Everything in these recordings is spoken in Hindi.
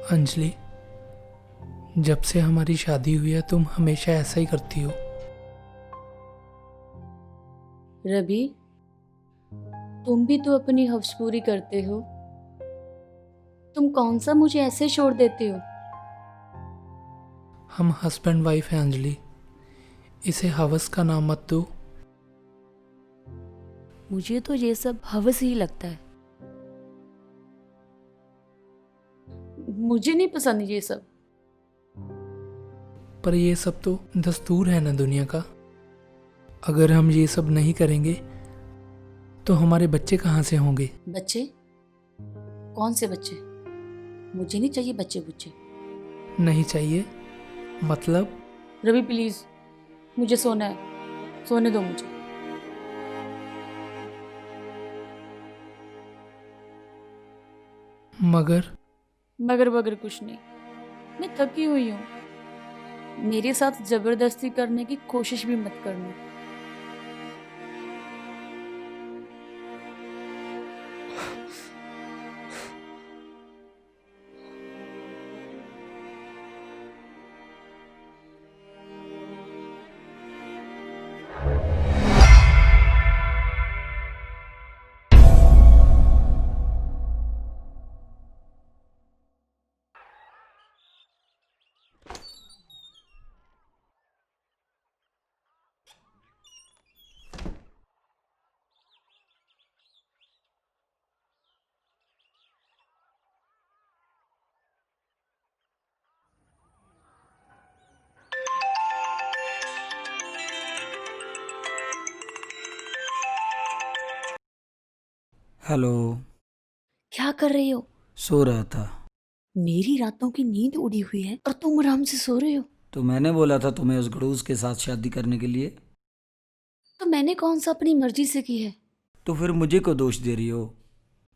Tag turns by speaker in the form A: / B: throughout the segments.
A: अंजलि, जब से हमारी शादी हुई है तुम हमेशा ऐसा ही करती हो।
B: रवि, तुम भी तो अपनी हवस पूरी करते हो। तुम कौन सा मुझे ऐसे छोड़ देते हो?
A: हम हस्बैंड वाइफ हैं अंजलि, इसे हवस का नाम मत दो।
B: मुझे तो ये सब हवस ही लगता है। मुझे नहीं पसंद ये सब।
A: पर ये सब तो दस्तूर है ना दुनिया का। अगर हम ये सब नहीं करेंगे तो हमारे बच्चे कहाँ से होंगे?
B: बच्चे? कौन से बच्चे? मुझे नहीं चाहिए बच्चे बुच्चे।
A: नहीं चाहिए मतलब?
B: रवि प्लीज, मुझे सोना है, सोने दो मुझे।
A: मगर
B: मगर बगर कुछ नहीं, मैं थकी हुई हूँ। मेरे साथ जबरदस्ती करने की कोशिश भी मत करना।
C: हेलो।
B: क्या कर रही हो?
C: सो रहा था।
B: मेरी रातों की नींद उड़ी हुई है और तुम आराम से सो रहे हो।
C: तो मैंने बोला था तुम्हें उस गड़ूस के साथ शादी करने के लिए।
B: तो मैंने कौन सा अपनी मर्जी से की है?
C: तो फिर मुझे को दोष दे रही हो?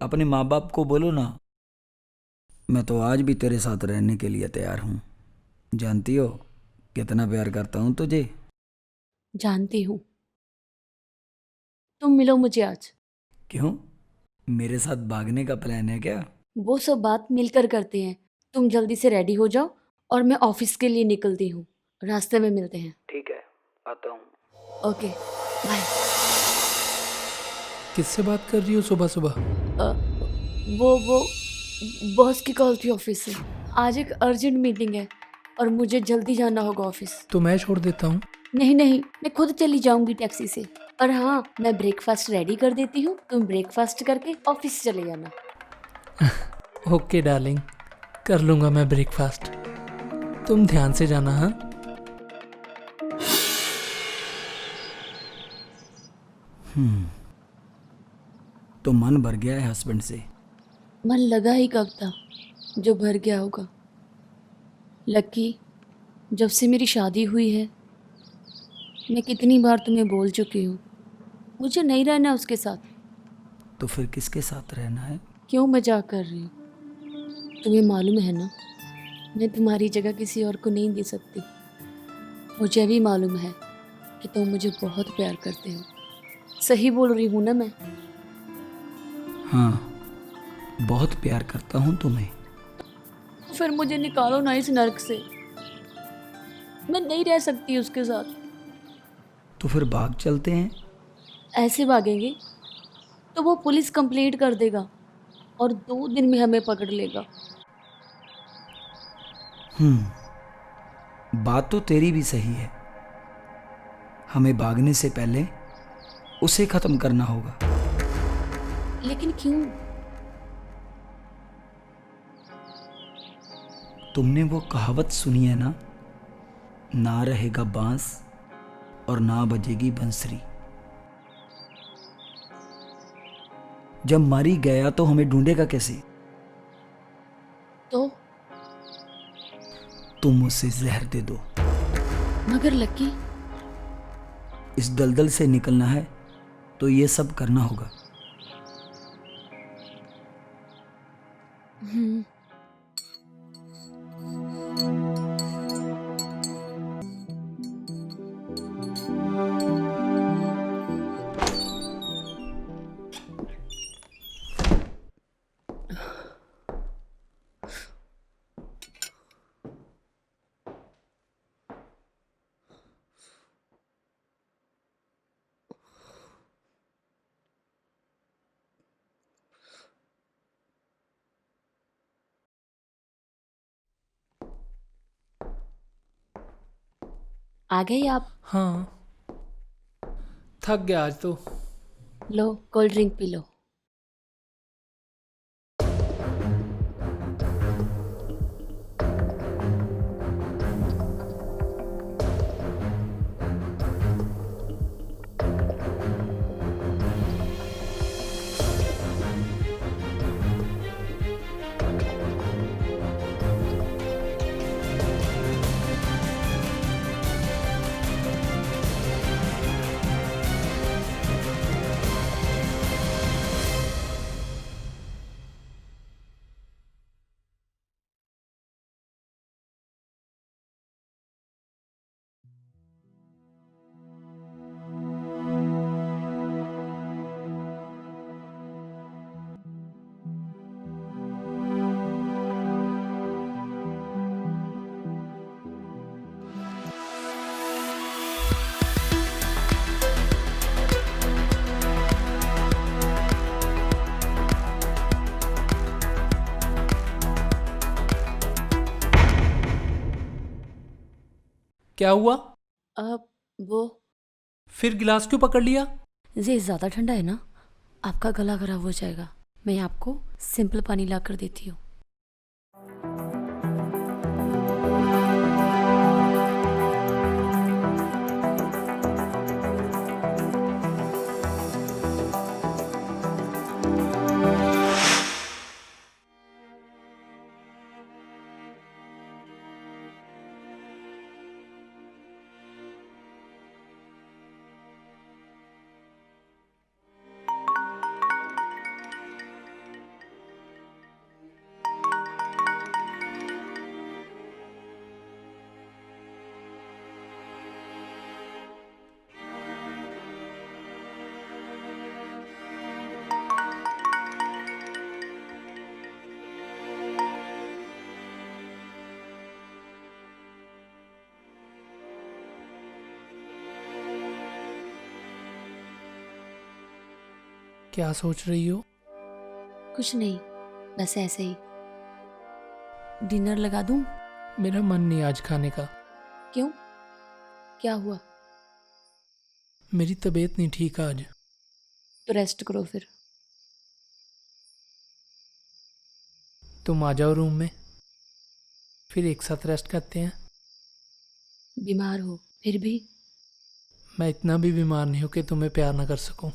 C: अपने माँ बाप को बोलो ना। मैं तो आज भी तेरे साथ रहने के लिए तैयार हूँ। जानती हो कितना प्यार करता हूँ तुझे।
B: जानती हूँ। तुम मिलो मुझे आज।
C: क्यों? मेरे साथ भागने का प्लान है क्या?
B: वो सब बात मिलकर करते हैं। तुम जल्दी से रेडी हो जाओ और मैं ऑफिस के लिए निकलती हूँ। रास्ते में मिलते हैं।
C: ठीक है, आता हूँ।
B: Okay, bye.
A: किससे बात कर रही हो सुबह सुबह?
B: वो बॉस की कॉल थी ऑफिस से। आज एक अर्जेंट मीटिंग है और मुझे जल्दी जाना होगा ऑफिस।
A: तो मैं छोड़ देता हूँ।
B: नहीं नहीं, मैं खुद चली जाऊंगी टैक्सी से। और हाँ, मैं ब्रेकफास्ट रेडी कर देती हूँ। तुम ब्रेकफास्ट करके ऑफिस चले जाना।
A: ओके डार्लिंग, कर लूँगा मैं ब्रेकफास्ट। तुम ध्यान से जाना। हाँ,
C: तो मन भर गया है हस्बैंड से।
B: मन लगा ही कब था जो भर गया होगा। लकी, जब से मेरी शादी हुई है मैं कितनी बार तुम्हें बोल चुकी हूँ मुझे नहीं रहना उसके साथ।
C: तो फिर किसके साथ रहना है?
B: क्यों मजाक कर रही हो? तुम्हें मालूम है ना, मैं तुम्हारी जगह किसी और को नहीं दे सकती। मुझे भी मालूम है कि तुम मुझे बहुत प्यार करते हो। सही बोल रही हूँ ना मैं?
C: हाँ, बहुत प्यार करता हूँ तुम्हें।
B: फिर मुझे निकालो ना इस नर्क से। मैं नहीं रह सकती उसके साथ।
C: तो फिर भाग चलते हैं।
B: ऐसे भागेंगे तो वो पुलिस कंप्लेंट कर देगा और 2 दिन में हमें पकड़ लेगा।
C: बात तो तेरी भी सही है। हमें भागने से पहले उसे खत्म करना होगा।
B: लेकिन क्यों?
C: तुमने वो कहावत सुनी है ना, ना रहेगा बांस और ना बजेगी बंसरी। जब मर ही गया तो हमें ढूंढेगा कैसे?
B: तो
C: तुम उसे जहर दे दो।
B: मगर लकी,
C: इस दलदल से निकलना है तो ये सब करना होगा।
B: आ गए आप?
A: हाँ, थक गया आज तो।
B: लो कोल्ड ड्रिंक पी लो।
A: क्या हुआ?
B: अब वो
A: फिर गिलास क्यों पकड़ लिया?
B: ये ज़्यादा ठंडा है ना, आपका गला खराब हो जाएगा। मैं आपको सिंपल पानी ला कर देती हूँ।
A: क्या सोच रही हो?
B: कुछ नहीं, बस ऐसे ही। डिनर लगा दूँ?
A: मेरा मन नहीं आज खाने का।
B: क्यों, क्या हुआ?
A: मेरी तबीयत नहीं ठीक आज।
B: तो रेस्ट करो फिर।
A: तुम आ जाओ रूम में, फिर एक साथ रेस्ट करते हैं।
B: बीमार हो फिर भी?
A: मैं इतना भी बीमार नहीं हूँ कि तुम्हें प्यार ना कर सकूं।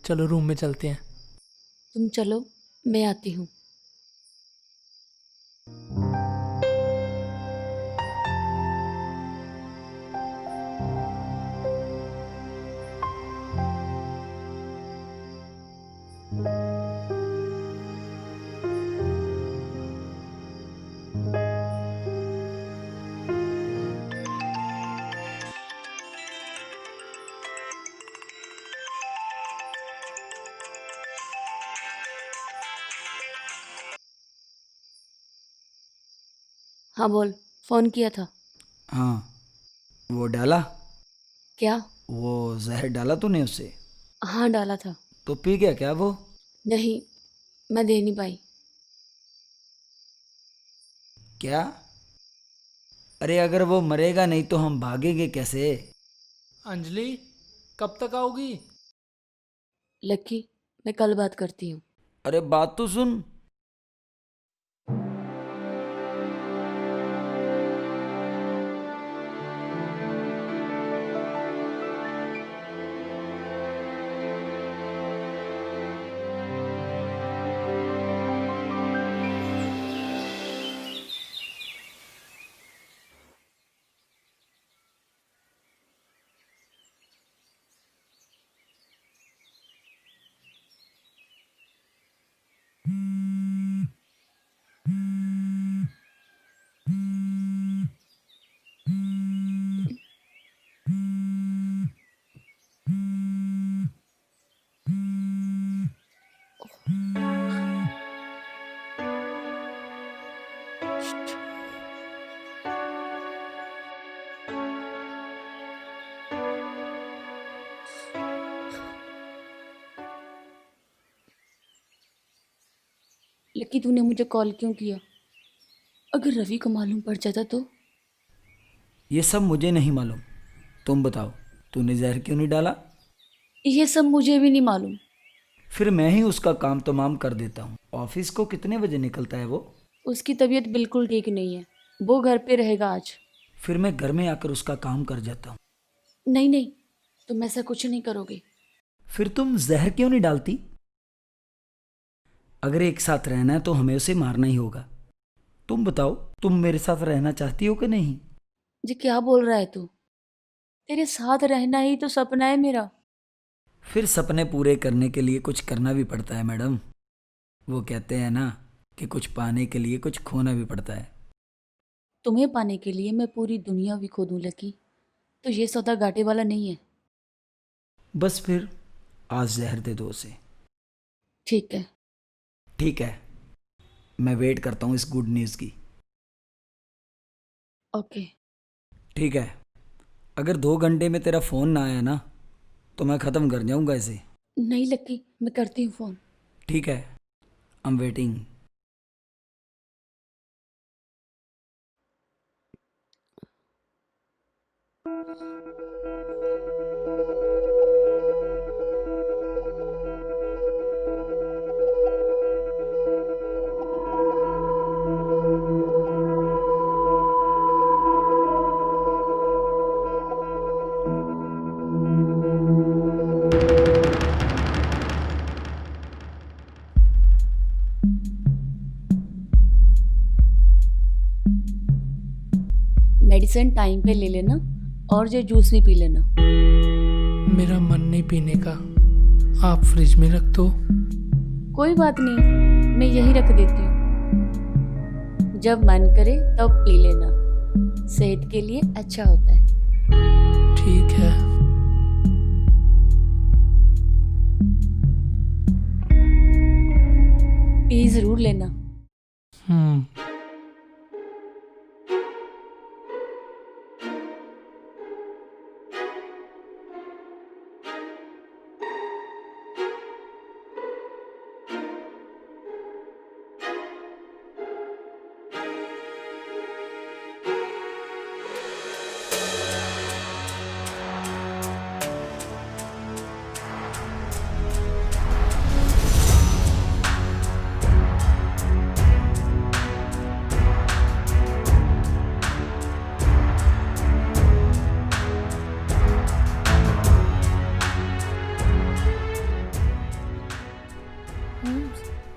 A: चलो रूम में चलते हैं।
B: तुम चलो, मैं आती हूँ। हाँ बोल, फ़ोन किया था।
C: हाँ, वो डाला?
B: क्या?
C: वो जहर डाला तूने उससे?
B: हाँ डाला था।
C: तो पी गया क्या वो?
B: नहीं, मैं दे नहीं पाई।
C: क्या? अरे अगर वो मरेगा नहीं तो हम भागेंगे कैसे?
A: अंजलि, कब तक आओगी?
B: लक्की, मैं कल बात करती हूँ।
C: अरे बात तो सुन।
B: लक्की, तूने मुझे कॉल क्यों किया? अगर रवि को मालूम पड़ जाता तो?
C: ये सब मुझे नहीं मालूम, तुम बताओ, तूने जहर क्यों नहीं डाला?
B: ये सब मुझे भी नहीं मालूम।
C: फिर मैं ही उसका काम तमाम कर देता हूँ। ऑफिस को कितने बजे निकलता है वो?
B: उसकी तबीयत बिल्कुल ठीक नहीं है, वो घर पे रहेगा आज।
C: फिर मैं घर में आकर उसका काम कर जाता हूँ।
B: नहीं नहीं, तुम ऐसा कुछ नहीं करोगे।
C: फिर तुम जहर क्यों नहीं डालती? अगर एक साथ रहना है तो हमें उसे मारना ही होगा। तुम बताओ, तुम मेरे साथ रहना चाहती हो कि नहीं?
B: जी क्या बोल रहा है तू? तेरे साथ रहना ही तो सपना है मेरा।
C: फिर सपने पूरे करने के लिए कुछ करना भी पड़ता है मैडम। वो कहते हैं ना कि कुछ पाने के लिए कुछ खोना भी पड़ता है।
B: तुम्हें पाने के लिए मैं पूरी दुनिया भी खो दूं लकी, तो ये सौदा घाटे वाला नहीं है।
C: बस फिर आज जहर दे दो उसे।
B: ठीक है।
C: ठीक है, मैं वेट करता हूँ इस गुड न्यूज़ की।
B: ओके।
C: ठीक है, अगर 2 घंटे में तेरा फ़ोन ना आया ना तो मैं ख़त्म कर जाऊँगा इसे।
B: नहीं लकी, मैं करती हूँ फ़ोन।
C: ठीक है, I am waiting.
B: Medicine time पे ले लेना और ये जूस भी पी लेना।
A: मेरा मन नहीं पीने का, आप फ्रिज में रख दो।
B: कोई बात नहीं, मैं यहीं रख देती हूँ। जब मन करे तब पी लेना, सेहत के लिए अच्छा होता है।
A: ठीक है।
B: पी ज़रूर लेना।
A: हम्म।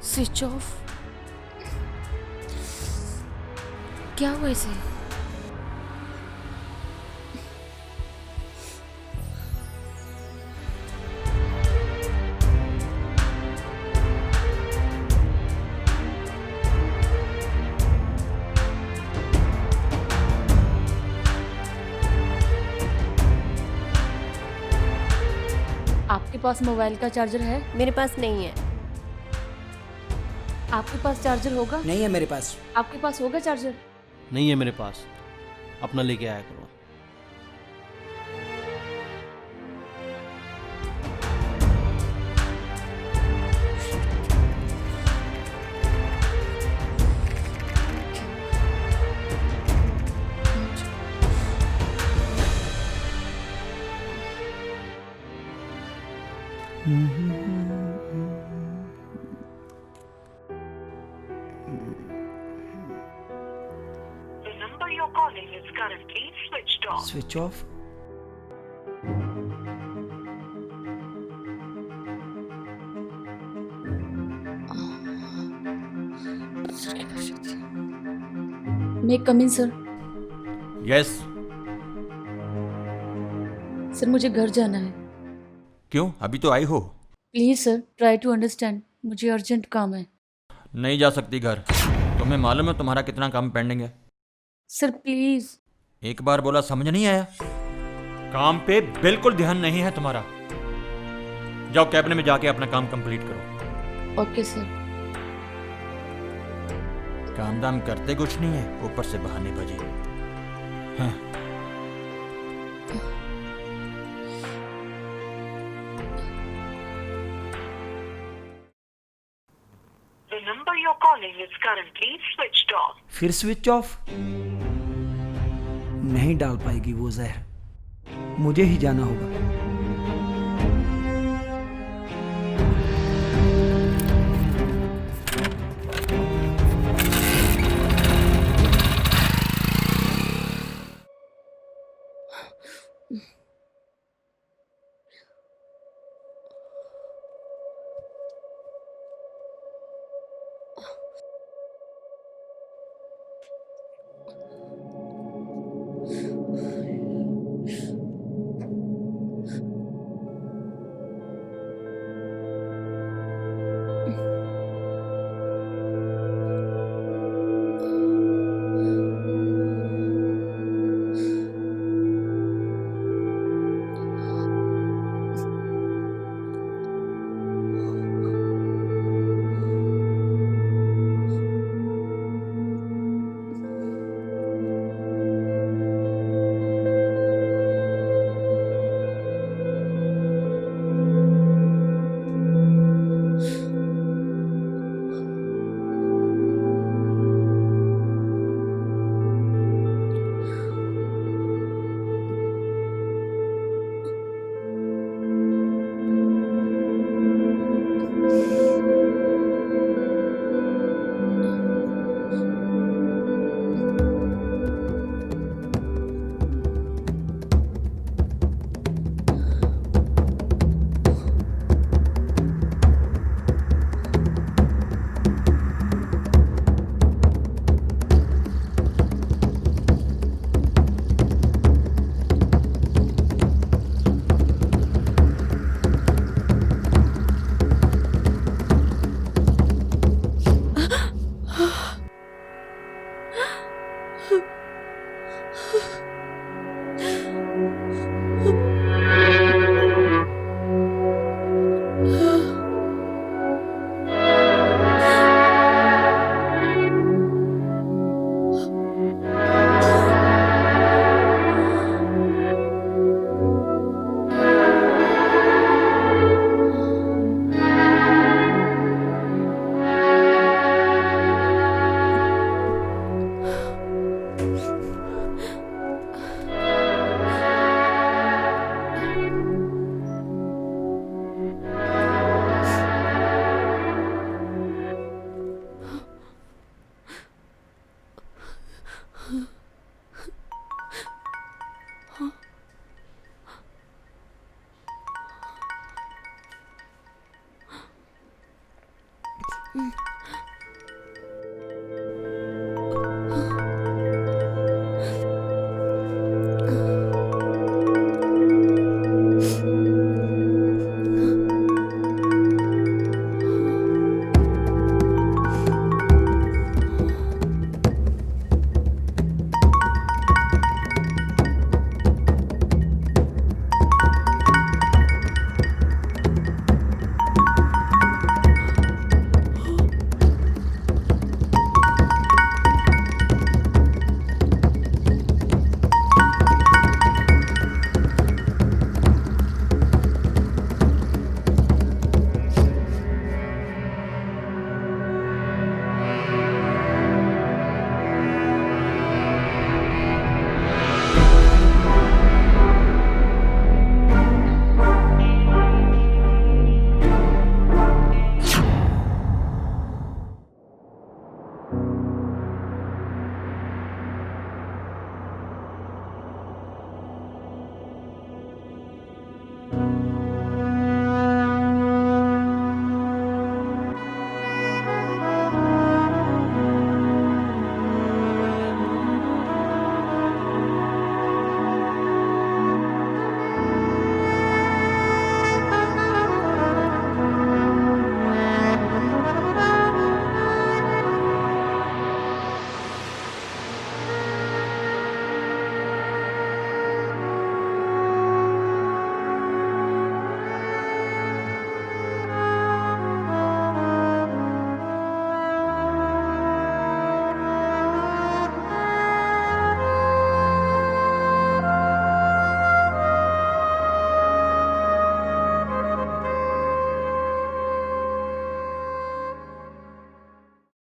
B: Switch off? क्या हुआ इसे? आपके पास मोबाइल का चार्जर है?
D: मेरे पास नहीं है।
B: आपके पास चार्जर होगा?
C: नहीं है मेरे पास।
B: आपके पास होगा चार्जर?
E: नहीं है मेरे पास, अपना लेके आया करो।
F: The number you're calling is currently switched off.
C: Switch off?
B: मैं come in sir.
E: Yes.
B: Sir मुझे घर जाना है।
E: क्यों, अभी तो आई हो?
B: Please sir, try to understand, मुझे अर्जेंट काम है।
E: नहीं जा सकती घर। तुम्हें मालूम है तुम्हारा कितना काम पेंडिंग है?
B: Sir please.
E: एक बार बोला समझ नहीं आया? काम पे बिल्कुल ध्यान नहीं है तुम्हारा। जाओ कैबिन में जाके अपना काम कंप्लीट करो।
B: Okay sir.
E: काम दाम करते कुछ नहीं है, ऊपर से बहाने बाजी। हाँ।
F: The number you're calling is currently switched off.
C: फिर स्विच ऑफ? नहीं डाल पाएगी वो जहर। मुझे ही जाना होगा।